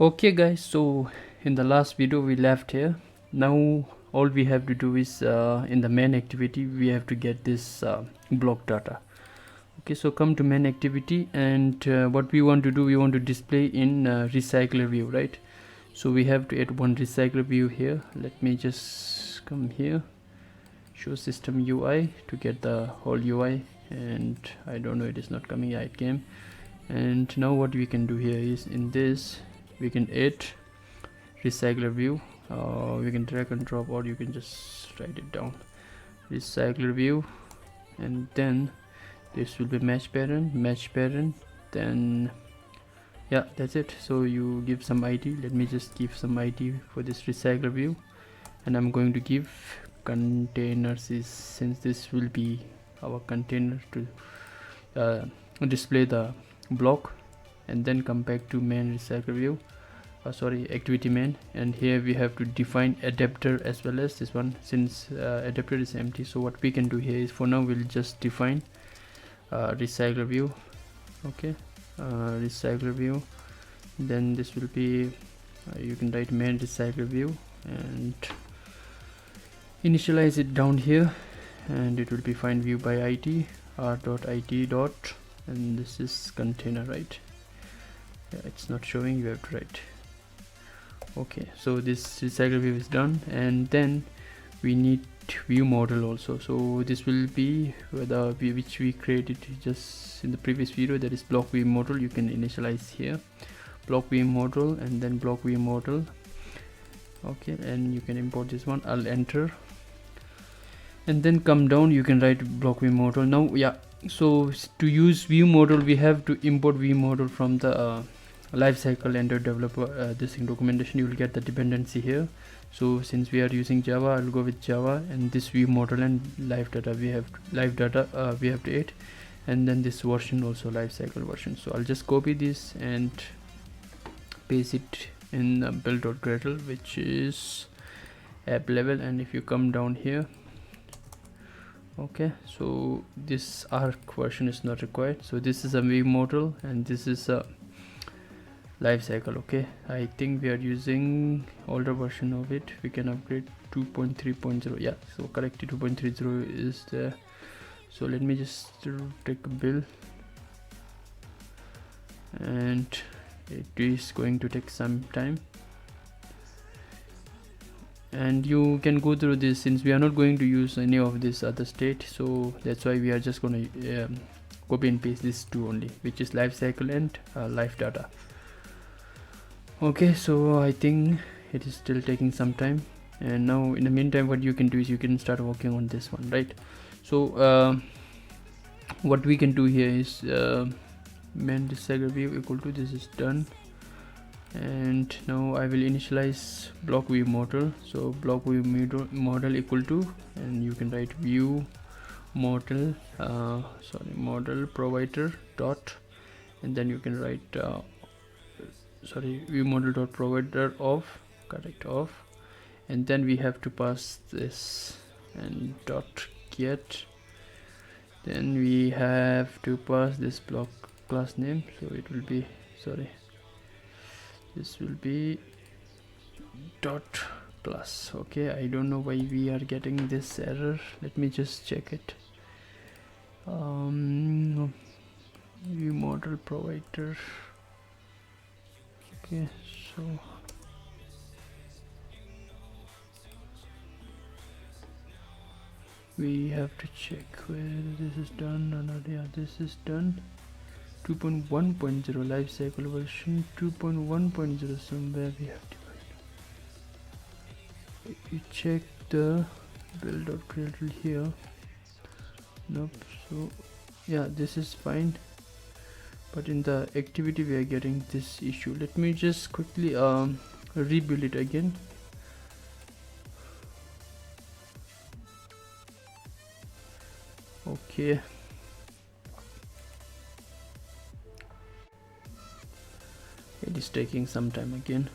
Okay guys, so in the last video we left here. Now all we have to do is in the main activity we have to get this block data. Okay, so come to main activity, and what we want to do, we want to display in Recyclerview, right? So we have to add one Recyclerview here. Let me just come here, show system UI to get the whole UI, and I don't know, it is not coming. Yeah, it came. And now what we can do here is in this we can add Recyclerview. We can drag and drop, or you can just write it down, Recyclerview, and then this will be match parent, then yeah, that's it. So you give some ID. Let me just give some ID for this Recyclerview, and I'm going to give containers, since this will be our container to display the block. And then come back to main Recyclerview, activity main, and here we have to define adapter as well as this one, since adapter is empty. So what we can do here is, for now we'll just define Recyclerview. Okay, Recyclerview, then this will be you can write main Recyclerview and initialize it down here, and it will be find view by id r.id dot, and this is container, right? Yeah, it's not showing, you have to write. Okay, so this Recyclerview is done, and then we need ViewModel also. So this will be which we created just in the previous video, that is block ViewModel. You can initialize here block ViewModel and then block ViewModel. Okay, and you can import this one. I'll enter, and then come down, you can write block ViewModel. Now yeah, so to use ViewModel we have to import ViewModel from the lifecycle and developer this in documentation. You will get the dependency here. So since we are using Java, I'll go with Java, and this ViewModel and live data we have to add, and then this version also lifecycle version. So I'll just copy this and paste it in build.gradle, which is app level. And if you come down here, okay, so this arc version is not required. So this is a ViewModel and this is a lifecycle. Okay, I think we are using older version of it. We can upgrade 2.3.0. yeah, so correct, 2.30 is there. So let me just take a build, and it is going to take some time, and you can go through this since we are not going to use any of this other state. So that's why we are just going to copy and paste this two only, which is lifecycle and live data. Okay, so I think it is still taking some time, and now in the meantime what you can do is you can start working on this one, right? So what we can do here is main Recyclerview equal to, this is done, and now I will initialize block ViewModel. So block ViewModel equal to, and you can write ViewModel model provider dot, and then you can write ViewModel dot provider of, correct, of, and then we have to pass this and dot get, then we have to pass this block class name. So it will be, this will be dot class. Okay, I don't know why we are getting this error. Let me just check it. ViewModel provider. Okay, so we have to check whether this is done or not. Yeah, this is done. 2.1.0 lifecycle version 2.1.0, somewhere we have to find. If you check the build.gradle here, nope. So yeah, this is fine, but in the activity we are getting this issue. Let me just quickly rebuild it again. Okay, it is taking some time again,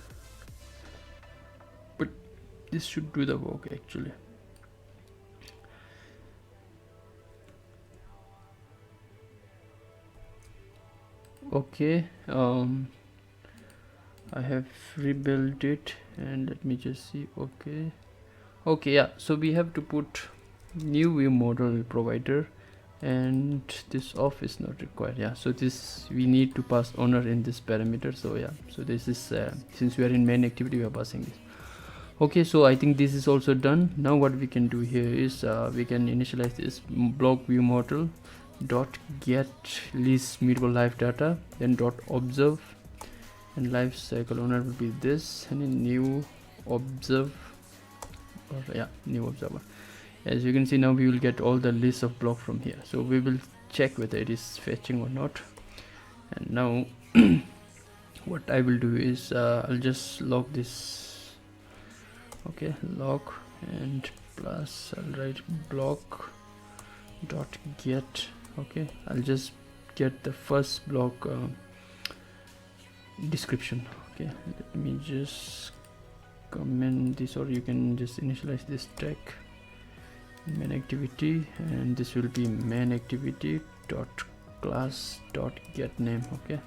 but this should do the work actually. Okay, I have rebuilt it, and let me just see. Okay, yeah, so we have to put new view model provider, and this off is not required. Yeah, so this we need to pass owner in this parameter. So yeah, so this is since we are in main activity, we are passing this. Okay, so I think this is also done. Now what we can do here is we can initialize this block view model dot get list mutable live data, then dot observe, and life cycle owner will be this, and a new observe, or yeah, new observer. As you can see, now we will get all the list of block from here, so we will check whether it is fetching or not. And now what I will do is I'll just log this. Okay, log and plus I'll write block dot get. Okay, I'll just get the first block description. Okay, let me just comment this, or you can just initialize this tag main activity, and this will be main activity dot class dot get name. Okay,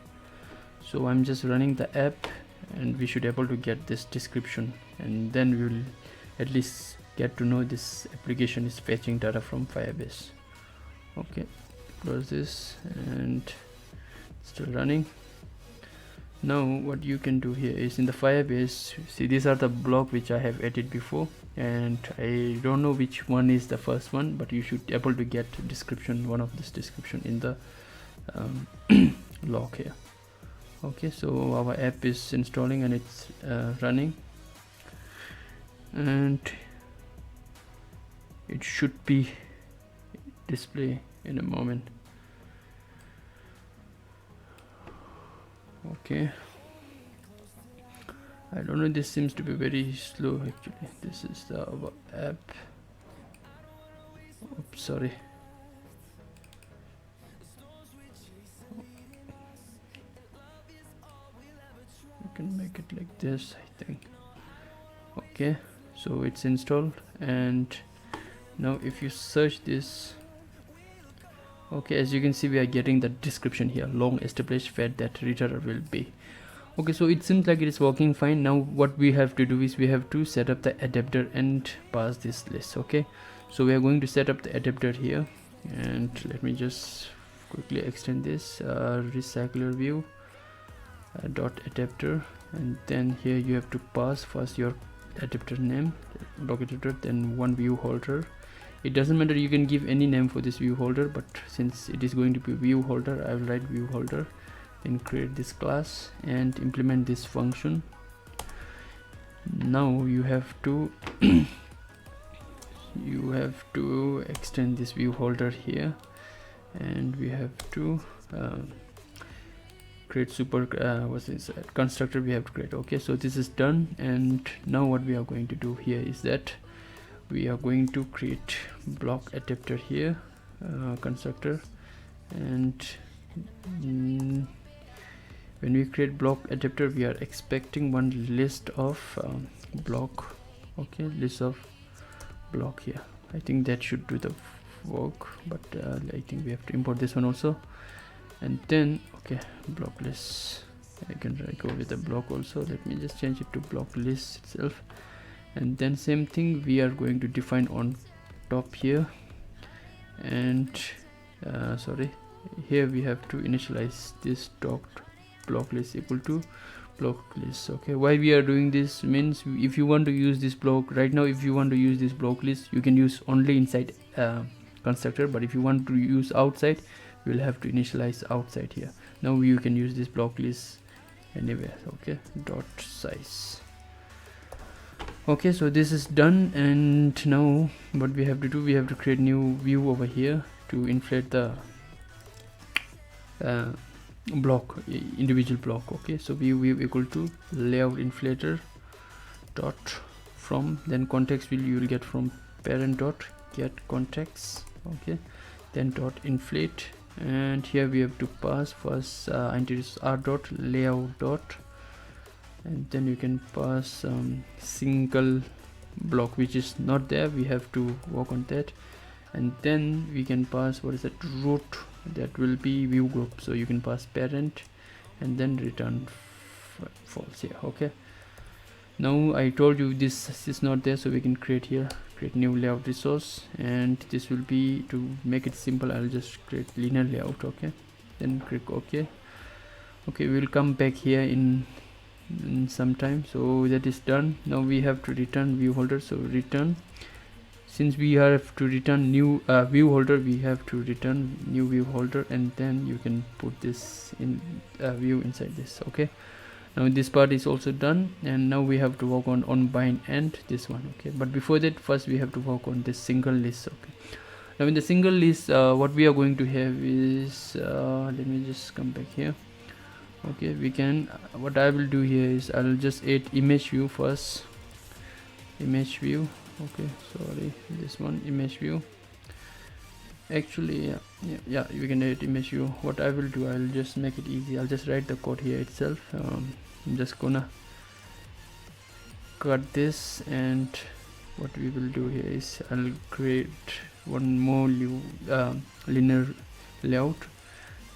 so I'm just running the app, and we should be able to get this description, and then we will at least get to know this application is fetching data from Firebase. Okay, close this, and still running. Now what you can do here is in the Firebase, see these are the block which I have added before, and I don't know which one is the first one, but you should be able to get description, one of this description in the log here. Okay, so our app is installing and it's running, and it should be display in a moment. Okay, I don't know, this seems to be very slow actually. This is the our app. Oops, sorry. You can make it like this, I think. Okay, so it's installed, and now if you search this, okay, as you can see we are getting the description here, long established fed that returner will be. Okay, so it seems like it is working fine. Now what we have to do is we have to set up the adapter and pass this list. Okay, so we are going to set up the adapter here, and let me just quickly extend this Recyclerview dot adapter, and then here you have to pass first your adapter name, block adapter, then one view holder. It doesn't matter, you can give any name for this view holder, but since it is going to be view holder, I will write view holder, then create this class and implement this function. Now you have to extend this view holder here, and we have to create super what's this constructor we have to create. Okay, so this is done, and now what we are going to do here is that we are going to create block adapter here, constructor, and when we create block adapter, we are expecting one list of block. Okay, list of block here. I think that should do the work, but I think we have to import this one also, and then okay, block list. I can go with the block also. Let me just change it to block list itself, and then same thing we are going to define on top here, and sorry, here we have to initialize this dot block list equal to block list. Okay, why we are doing this means if you want to use this block right now, if you want to use this block list, you can use only inside constructor, but if you want to use outside, you will have to initialize outside here. Now you can use this block list anywhere. Okay, dot size. Okay, so this is done, and now what we have to do, we have to create new view over here to inflate the block, individual block. Okay, so view equal to layout inflator dot from, then context you will get from parent dot get context. Okay, then dot inflate, and here we have to pass first introduce r dot layout dot, and then you can pass single block which is not there, we have to work on that, and then we can pass what is that root, that will be view group, so you can pass parent and then return false here. Okay, now I told you this is not there, so we can create here, create new layout resource, and this will be, to make it simple, I'll just create linear layout. Okay, then click OK. Okay, we'll come back here in some time. So that is done. Now we have to return view holder. So return, since we have to return new view holder, we have to return new view holder, and then you can put this in view inside this. Okay, now this part is also done, and now we have to work on bind and this one. Okay, but before that, first we have to work on this single list. Okay, now in the single list, what we are going to have is let me just come back here. Okay, we can, what I will do here is I'll just add image view first. Image view. Okay, sorry, this one, image view. Actually, yeah, you can add image view. What I will do, I'll just make it easy, I'll just write the code here itself. I'm just gonna cut this, and what we will do here is I'll create one more linear layout,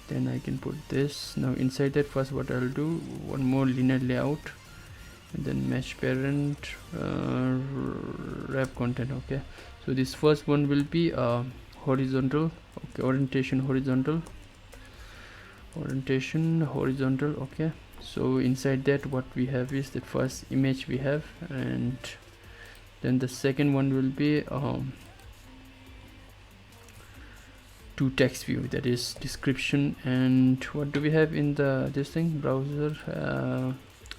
then I can put this. Now inside that, first what I'll do, one more linear layout, and then mesh parent, wrap content. Okay, so this first one will be horizontal. Okay, orientation horizontal. Okay, so inside that, what we have is the first image we have, and then the second one will be to text view, that is description. And what do we have in the this thing, browser,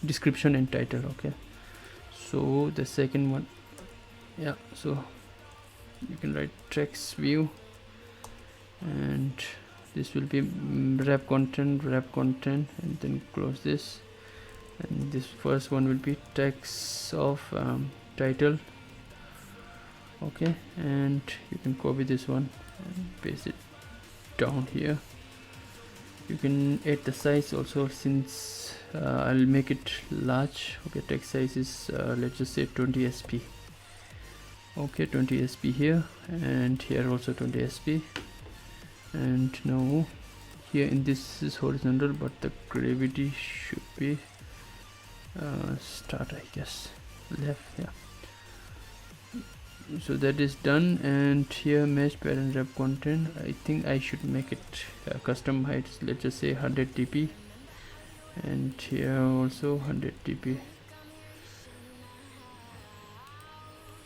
description and title. Okay, so the second one, yeah, so you can write text view, and this will be wrap content, and then close this, and this first one will be text of title. Okay, and you can copy this one and paste it down here. You can add the size also, since I'll make it large. Okay, text size is let's just say 20 sp. Okay, 20 sp here, and here also 20 sp. And now here in this is horizontal, but the gravity should be start, I guess, left. Yeah, so that is done. And here mesh parent wrap content, I think I should make it custom heights, let's just say 100 dp, and here also 100 dp.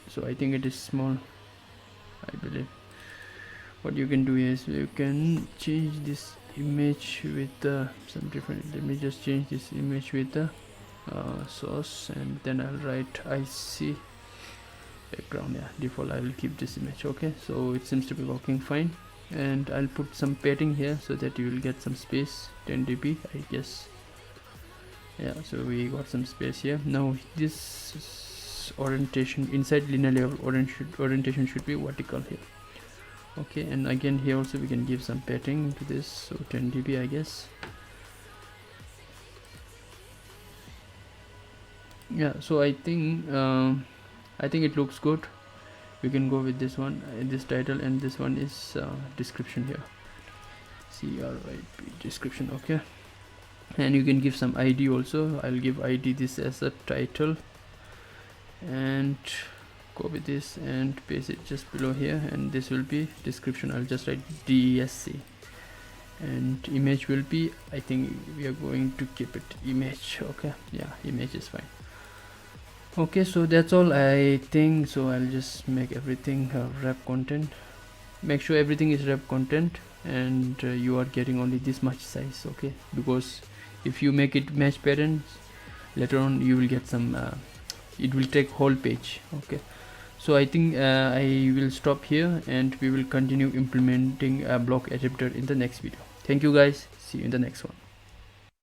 So I think it is small, I believe. What you can do is you can change this image with some different, let me just change this image with the source, and then I'll write IC background. Yeah, default I will keep this image. Okay, so it seems to be working fine, and I'll put some padding here so that you will get some space, 10 dp I guess. Yeah, so we got some space here. Now this orientation inside linear layout, orientation should be vertical here. Okay, and again here also we can give some padding to this, so 10 dp I guess. Yeah, so I think it looks good. We can go with this one, this title, and this one is description here, CRIP description. Okay, and you can give some ID also. I'll give ID this as a title, and copy this and paste it just below here, and this will be description. I'll just write DESC, and image will be, I think we are going to keep it image. Okay, yeah, image is fine. Okay, so that's all I think. So I'll just make everything wrap content. Make sure everything is wrap content, and you are getting only this much size. Okay, because if you make it mesh parents, later on you will get some it will take whole page. Okay, so I think I will stop here, and we will continue implementing a block adapter in the next video. Thank you guys, see you in the next one.